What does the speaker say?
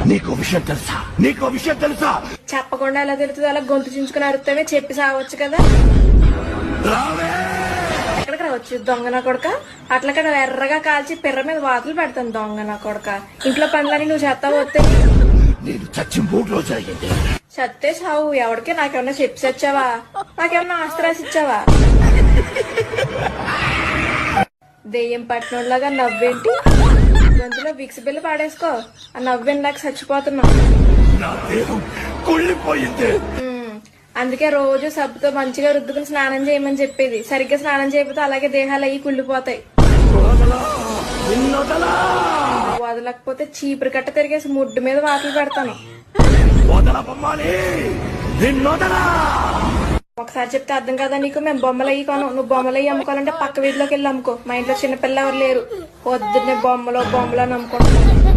నీకు విషయం తెలుసా? నీకు విషయం తెలుసా? చెప్పకుండా ఎలా తెలుస్తుంది? అలా గొంతు చించుకుని అరుతావే, చెప్పి సావచ్చు కదా. రావే! ఎక్కడికి రావచ్చు దొంగ నా కొడక? అట్లా కదా ఎర్రగా కాల్చి పిర్ర మీద వాతలు పెడతాను దొంగ నా కొడక. ఇంట్లో పనులని నువ్వు చేస్తావు వస్తే నేను చచ్చి 3 రోజులు అయ్యింది. చత్తే సావు. ఎవడికి నాకేమన్నా చెప్పి చచ్చావా? నాకేమన్నా ఆస్తి రాసి ఇచ్చావా? దెయ్యం పట్టినోళ్ళగా నవ్వేంటి? గొంతులో విక్స్ బిల్లు పాడేసుకో. ఆ నవ్వేంటి నాకు చచ్చిపోతున్నా. నా దేహం కుళ్ళిపోయింది. అందుకే రోజు సబ్బుతో మంచిగా రుద్దుకుని స్నానం చేయమని చెప్పేది. సరిగ్గా స్నానం చేయకపోతే అలాగే దేహాలు అయ్యి కుళ్ళిపోతాయి. వదలకపోతే చీపురు కట్ట తిరిగేసి ముడ్డు మీద వాతలు పెడతాను. ఒకసారి చెప్తే అర్థం కదా నీకు? మేము బొమ్మలు అయ్యి కొను. నువ్వు బొమ్మలు అయ్యి అమ్ముకోవాలంటే పక్క వీధిలోకి వెళ్ళి అమ్ముకో. మా ఇంట్లో చిన్నపిల్ల ఎవరు లేరు. పొద్దున్నే బొమ్మలో అని అమ్ముకుంటున్నాను.